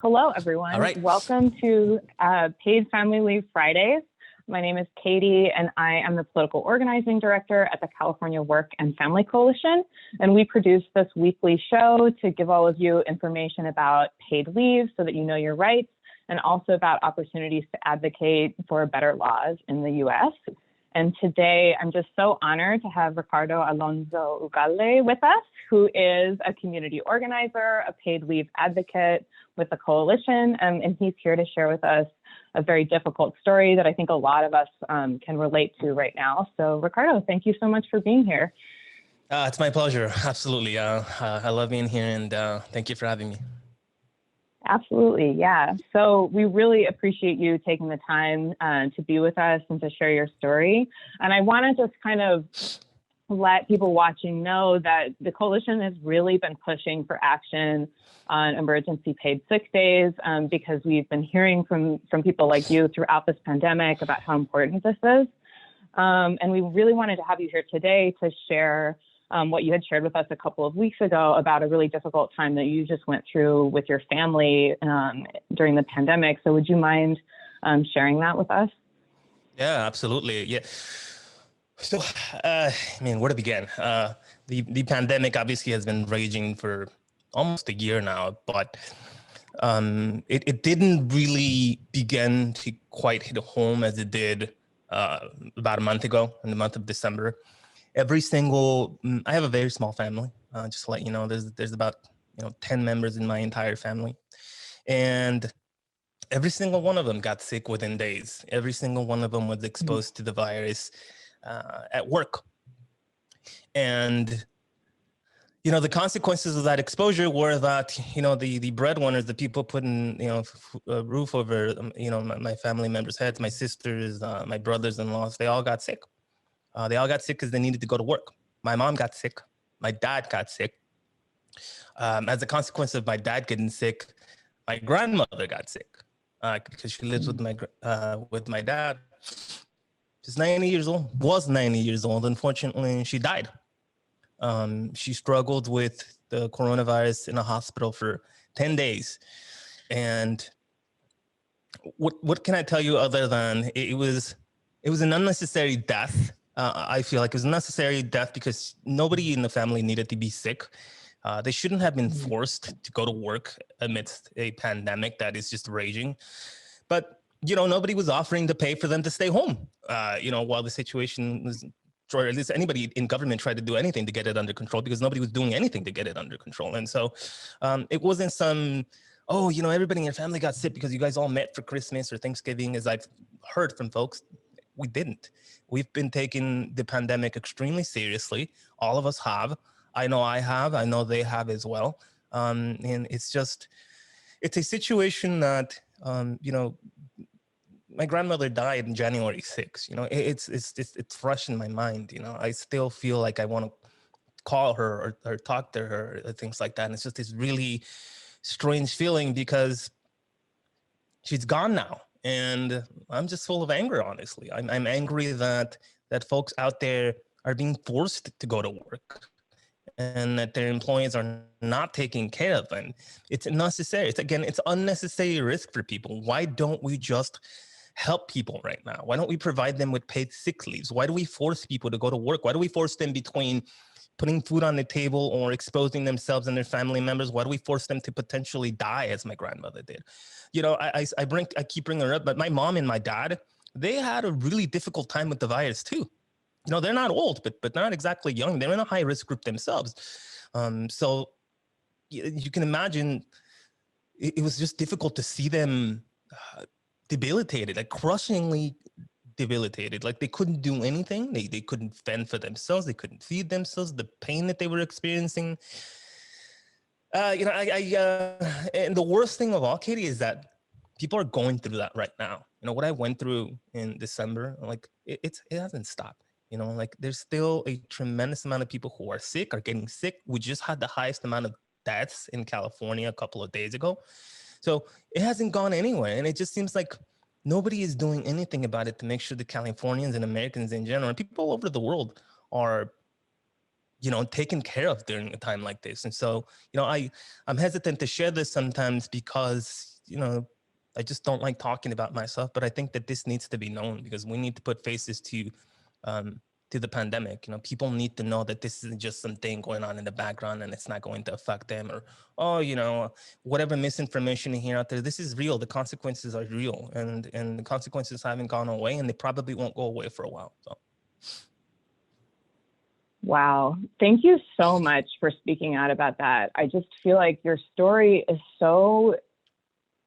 Hello, All everyone. right. Welcome to Paid Family Leave Fridays. My name is Katie, and I am the Political Organizing Director at the California Work and Family Coalition. And we produce this weekly show to give all of you information about paid leave so that you know your rights, and also about opportunities to advocate for better laws in the US. And today, I'm just so honored to have Ricardo Alonso Ugalde with us, who is a community organizer, a paid leave advocate with the coalition, and he's here to share with us a very difficult story that I think a lot of us can relate to right now. So Ricardo, thank you so much for being here. It's my pleasure. Absolutely. I love being here, and thank you for having me. Absolutely, yeah. So we really appreciate you taking the time to be with us and to share your story. And I want to just kind of let people watching know that the coalition has really been pushing for action on emergency paid sick days because we've been hearing from people like you throughout this pandemic about how important this is. And we really wanted to have you here today to share what you had shared with us a couple of weeks ago about a really difficult time that you just went through with your family during the pandemic. So would you mind sharing that with us? Yeah, absolutely. Yeah. So, where to begin? The pandemic obviously has been raging for almost a year now, but it didn't really begin to quite hit home as it did about a month ago, in the month of December. I have a very small family, just to let you know, there's about 10 members in my entire family. And every single one of them got sick within days. Every single one of them was exposed to the virus at work. And, the consequences of that exposure were that, the breadwinners, the people putting, a roof over, my family members' heads, my sisters, my brothers-in-laws, they all got sick. They all got sick because they needed to go to work. My mom got sick. My dad got sick. As a consequence of my dad getting sick, my grandmother got sick because she lives with my dad. She's 90 years old, was 90 years old. Unfortunately, she died. She struggled with the coronavirus in a hospital for 10 days. And what can I tell you other than it was an unnecessary death. I feel like it was a necessary death because nobody in the family needed to be sick. They shouldn't have been forced to go to work amidst a pandemic that is just raging. But, nobody was offering to pay for them to stay home, while the situation was, or at least anybody in government tried to do anything to get it under control because nobody was doing anything to get it under control. And so it wasn't some, everybody in your family got sick because you guys all met for Christmas or Thanksgiving, as I've heard from folks. We didn't. We've been taking the pandemic extremely seriously. All of us have. I know I have. I know they have as well. And it's a situation that, my grandmother died on January 6th. It's fresh in my mind. I still feel like I want to call her or talk to her, or things like that. And it's just this really strange feeling because she's gone now. And I'm just full of anger, honestly. I'm angry that folks out there are being forced to go to work and that their employees are not taking care of them. It's unnecessary. It's unnecessary risk for people. Why don't we just help people right now? Why don't we provide them with paid sick leaves? Why do we force people to go to work? Why do we force them between putting food on the table or exposing themselves and their family members? Why do we force them to potentially die, as my grandmother did? I keep bringing her up, but my mom and my dad, they had a really difficult time with the virus too. They're not old, but not exactly young. They're in a high risk group themselves. So you can imagine it was just difficult to see them debilitated, like crushingly debilitated. Like they couldn't do anything. They couldn't fend for themselves. They couldn't feed themselves. The pain that they were experiencing. And the worst thing of all, Katie, is that people are going through that right now. What I went through in December, like it hasn't stopped. Like there's still a tremendous amount of people who are sick, are getting sick. We just had the highest amount of deaths in California a couple of days ago. So it hasn't gone anywhere. And it just seems like nobody is doing anything about it to make sure the Californians and Americans in general, and people all over the world, are taken care of during a time like this. And so, I'm hesitant to share this sometimes because, I just don't like talking about myself, but I think that this needs to be known because we need to put faces to the pandemic. People need to know that this isn't just something going on in the background and it's not going to affect them, or, whatever misinformation you hear out there. This is real. The consequences are real, and the consequences haven't gone away, and they probably won't go away for a while. So. Wow. Thank you so much for speaking out about that. I just feel like your story is so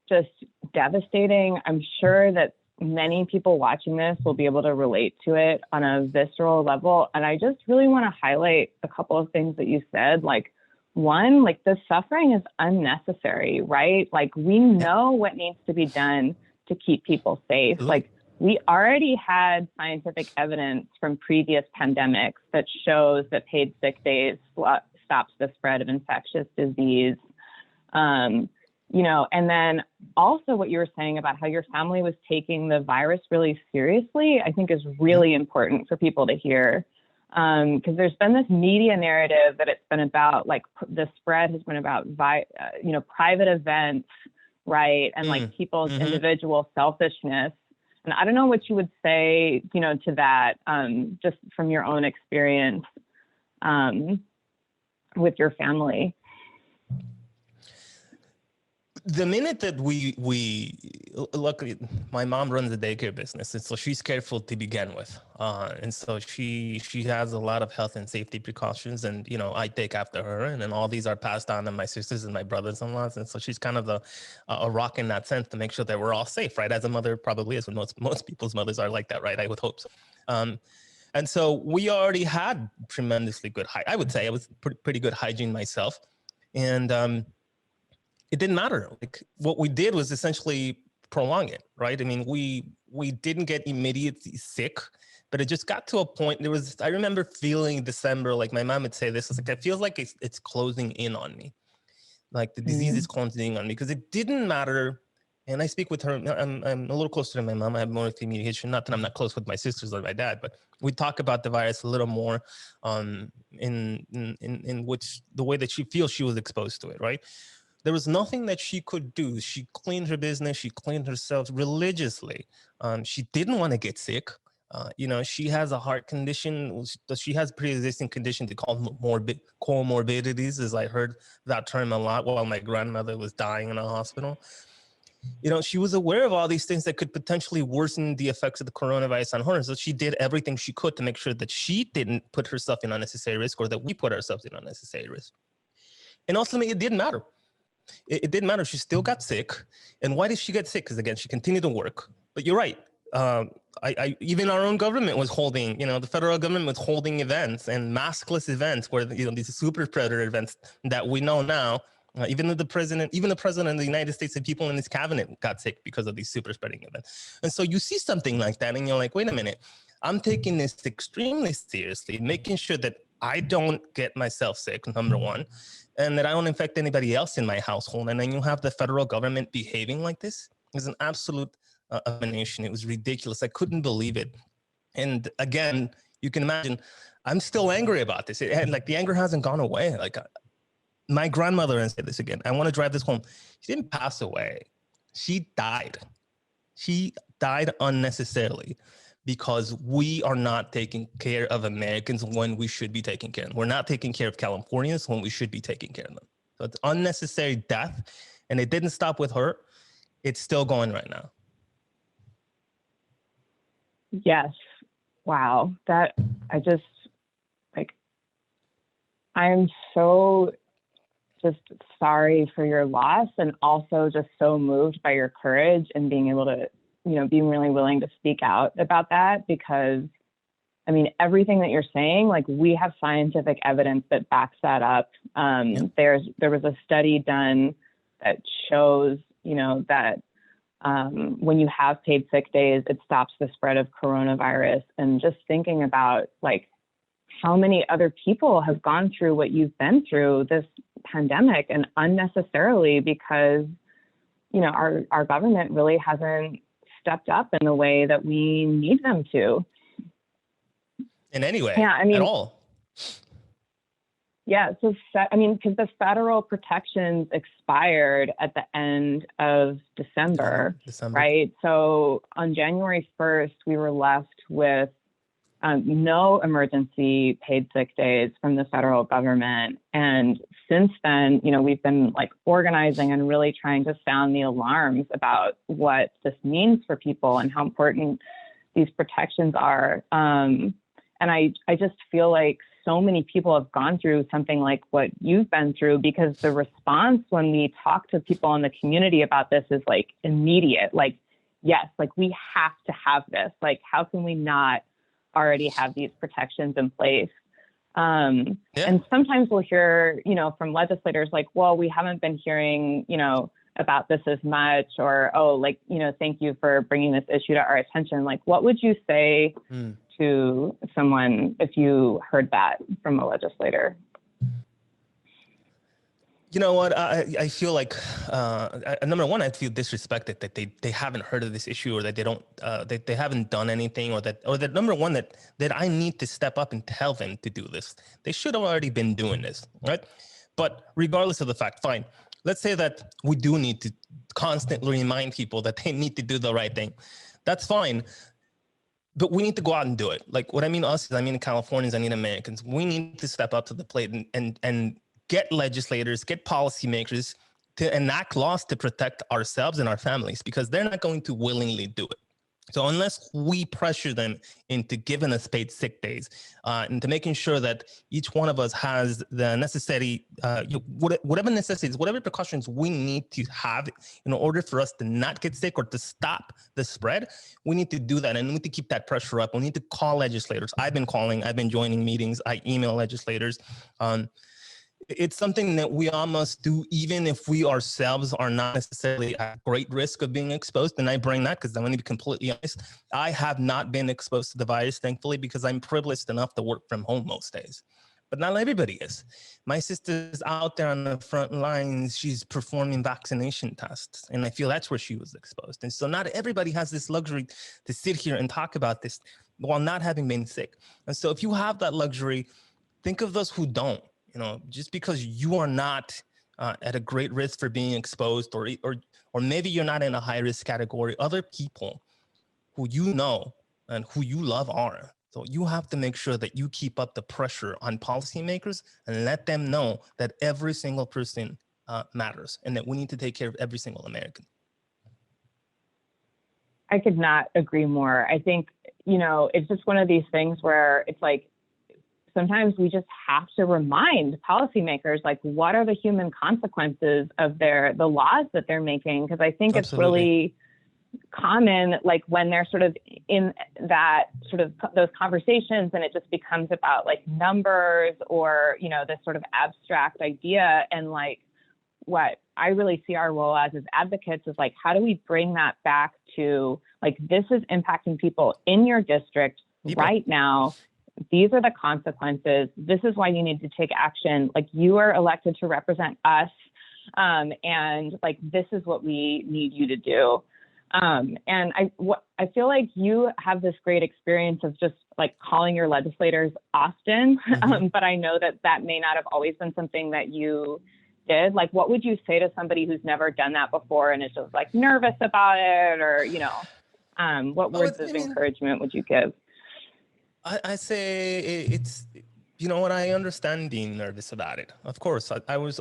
just devastating. I'm sure that many people watching this will be able to relate to it on a visceral level. And I just really want to highlight a couple of things that you said. Like, one, like the suffering is unnecessary, right? Like, we know what needs to be done to keep people safe. Like, we already had scientific evidence from previous pandemics that shows that paid sick days stops the spread of infectious disease. And then also what you were saying about how your family was taking the virus really seriously, I think is really important for people to hear. Because there's been this media narrative that it's been about, like, the spread has been about, private events, right? And like people's individual selfishness. And I don't know what you would say, to that, just from your own experience with your family. The minute that we luckily, my mom runs a daycare business, and so she's careful to begin with, and so she has a lot of health and safety precautions, and I take after her, and then all these are passed on to my sisters and my brothers-in-laws, and so she's kind of a rock in that sense to make sure that we're all safe, right? As a mother probably is, when most people's mothers are like that, right? I would hope so. And so we already had tremendously good I would say I was pretty good hygiene myself, and it didn't matter. Like, what we did was essentially prolong it, right? I mean, we didn't get immediately sick, but it just got to a point. I remember feeling December, like my mom would say this, it's like, it feels like it's closing in on me. Like the disease is closing in on me, because it didn't matter. And I speak with her, I'm a little closer to my mom. I have more communication, not that I'm not close with my sisters or my dad, but we talk about the virus a little more in which the way that she feels she was exposed to it, right? There was nothing that she could do. She cleaned her business. She cleaned herself religiously. She didn't want to get sick. She has a heart condition. She has pre-existing condition they call comorbidities, as I heard that term a lot while my grandmother was dying in a hospital. She was aware of all these things that could potentially worsen the effects of the coronavirus on her. So she did everything she could to make sure that she didn't put herself in unnecessary risk, or that we put ourselves in unnecessary risk. And ultimately, it didn't matter. It didn't matter. She still got sick. And why did she get sick? Because, again, she continued to work. But you're right. Even our own government was holding, the federal government was holding events and maskless events where, these super spreader events that we know now, even the president of the United States and people in his cabinet got sick because of these super spreading events. And so you see something like that and you're like, wait a minute, I'm taking this extremely seriously, making sure that I don't get myself sick, number one, and that I don't infect anybody else in my household. And then you have the federal government behaving like this. It's an absolute abomination. It was ridiculous. I couldn't believe it. And again, you can imagine, I'm still angry about this. The anger hasn't gone away. Like, my grandmother, and say this again, I want to drive this home. She didn't pass away. She died. She died unnecessarily, because we are not taking care of Americans when we should be taking care of them. We're not taking care of Californians when we should be taking care of them. So it's unnecessary death, and it didn't stop with her. It's still going right now. Yes. Wow. That, I'm so just sorry for your loss, and also just so moved by your courage and being able to, being really willing to speak out about that, because everything that you're saying, like, we have scientific evidence that backs that up. There was a study done that shows, that when you have paid sick days, it stops the spread of coronavirus. And just thinking about, like, how many other people have gone through what you've been through, this pandemic, and unnecessarily, because, our government really hasn't stepped up in the way that we need them to. In any way, at all. Yeah, so I mean, because the federal protections expired at the end of December, right? So on January 1st, we were left with no emergency paid sick days from the federal government. And since then, you know, we've been like organizing and really trying to sound the alarms about what this means for people and how important these protections are. And I just feel like so many people have gone through something like what you've been through, because the response when we talk to people in the community about this is like immediate, like, yes, like we have to have this. Like, how can we not already have these protections in place? And sometimes we'll hear, you know, from legislators like, well, we haven't been hearing, you know, about this as much, or, oh, like, you know, thank you for bringing this issue to our attention. Like, what would you say to someone if you heard that from a legislator? You know what? I feel like, number one, I feel disrespected that they haven't heard of this issue, or that they don't, they haven't done anything, or that number one, that I need to step up and tell them to do this. They should have already been doing this, right? But regardless of the fact, fine. Let's say that we do need to constantly remind people that they need to do the right thing. That's fine. But we need to go out and do it. Like, what I mean us is, I mean Californians, I mean Americans. We need to step up to the plate and get legislators, get policymakers to enact laws to protect ourselves and our families, because they're not going to willingly do it. So unless we pressure them into giving us paid sick days, and to making sure that each one of us has the necessary, whatever necessities, whatever precautions we need to have in order for us to not get sick or to stop the spread, we need to do that. And we need to keep that pressure up. We need to call legislators. I've been calling, I've been joining meetings, I email legislators. It's something that we all must do, even if we ourselves are not necessarily at great risk of being exposed. And I bring that because I want to be completely honest. I have not been exposed to the virus, thankfully, because I'm privileged enough to work from home most days. But not everybody is. My sister's out there on the front lines. She's performing vaccination tests. And I feel that's where she was exposed. And so not everybody has this luxury to sit here and talk about this while not having been sick. And so if you have that luxury, think of those who don't. You know, just because you are not at a great risk for being exposed, or maybe you're not in a high risk category, other people who you know and who you love are. So you have to make sure that you keep up the pressure on policymakers and let them know that every single person matters, and that we need to take care of every single American. I could not agree more. I think, you know, it's just one of these things where it's like, sometimes we just have to remind policymakers, like, what are the human consequences of the laws that they're making? Because I think it's really common, like when they're sort of in that sort of those conversations, and it just becomes about like numbers or, you know, this sort of abstract idea. And like, what I really see our role as advocates is like, how do we bring that back to like, this is impacting people in your district right now. These are the consequences. This is why you need to take action. Like, you are elected to represent us. And like, this is what we need you to do. And I feel like you have this great experience of just like calling your legislators often. But I know that may not have always been something that you did. Like, what would you say to somebody who's never done that before and is just like nervous about it, or, you know, what words of encouragement would you give? I say it's, you know what, I understand being nervous about it. Of course, there was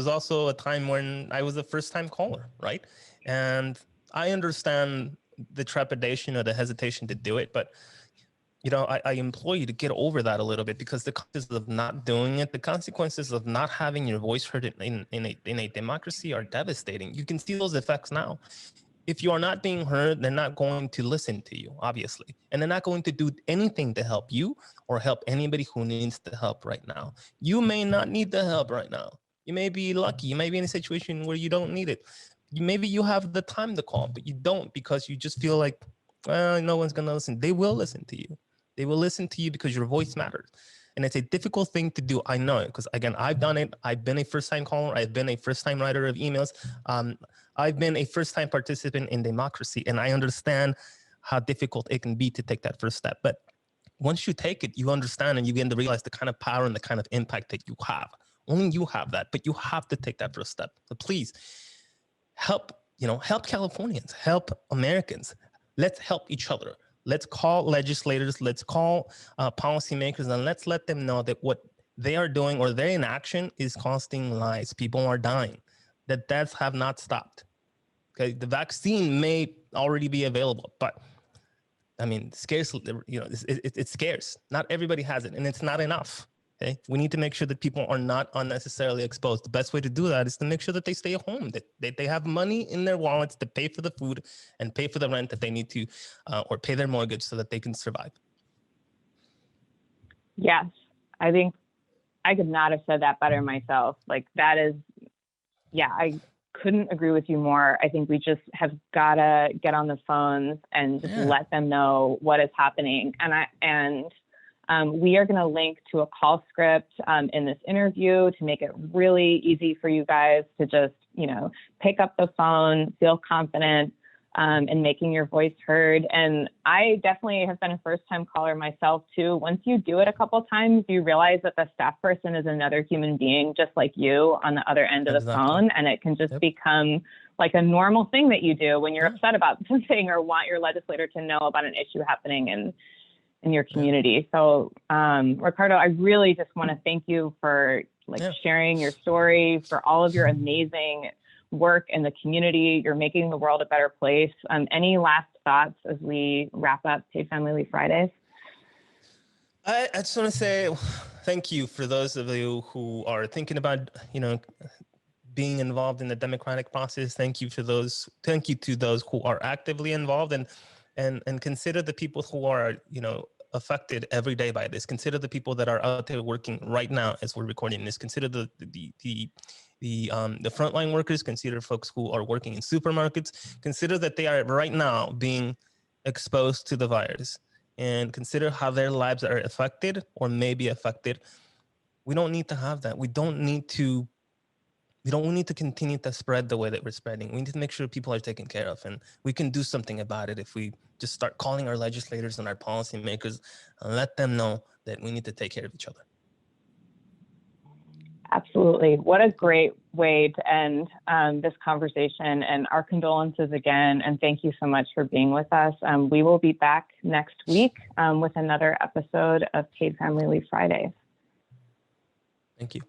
also a time when I was a first-time caller, right? And I understand the trepidation or the hesitation to do it, but, you know, I implore you to get over that a little bit, because the consequences of not doing it, the consequences of not having your voice heard in a democracy are devastating. You can see those effects now. If you are not being heard, they're not going to listen to you, obviously. And they're not going to do anything to help you or help anybody who needs the help right now. You may not need the help right now. You may be lucky. You may be in a situation where you don't need it. Maybe you have the time to call, but you don't, because you just feel like, well, no one's going to listen. They will listen to you. They will listen to you because your voice matters. And it's a difficult thing to do. I know it, because again, I've done it. I've been a first-time caller. I've been a first-time writer of emails. I've been a first-time participant in democracy, and I understand how difficult it can be to take that first step. But once you take it, you understand and you begin to realize the kind of power and the kind of impact that you have. Only you have that, but you have to take that first step. So please help Californians, help Americans. Let's help each other. Let's call legislators, let's call policymakers, and let's let them know that what they are doing or their inaction is costing lives. People are dying, that deaths have not stopped. Okay, the vaccine may already be available, but I mean, scarce, it's scarce. Not everybody has it, and it's not enough. Okay, we need to make sure that people are not unnecessarily exposed. The best way to do that is to make sure that they stay home, that they have money in their wallets to pay for the food and pay for the rent that they need to, or pay their mortgage so that they can survive. Yes, I think I could not have said that better myself. Like that is, yeah, I couldn't agree with you more. I think we just have got to get on the phones and just let them know what is happening. And we are going to link to a call script in this interview to make it really easy for you guys to just, pick up the phone, feel confident in making your voice heard. And I definitely have been a first-time caller myself too. Once you do it a couple of times, you realize that the staff person is another human being just like you on the other end of the phone. And it can just become like a normal thing that you do when you're upset about something or want your legislator to know about an issue happening in your community. So Ricardo, I really just want to thank you for sharing your story, for all of your amazing work in the community. You're making the world a better place. Any last thoughts as we wrap up Paid Family Leave Fridays? I just want to say thank you for those of you who are thinking about, being involved in the democratic process. Thank you to those who are actively involved, and consider the people who are, affected every day by this. Consider the people that are out there working right now as we're recording this. Consider the frontline workers. Consider folks who are working in supermarkets. Consider that they are right now being exposed to the virus, and consider how their lives are affected or may be affected. We don't need to have that. We don't need to continue to spread the way that we're spreading. We need to make sure people are taken care of, and we can do something about it if we just start calling our legislators and our policymakers and let them know that we need to take care of each other. Absolutely. What a great way to end this conversation, and our condolences again. And thank you so much for being with us. We will be back next week with another episode of Paid Family Leave Fridays. Thank you.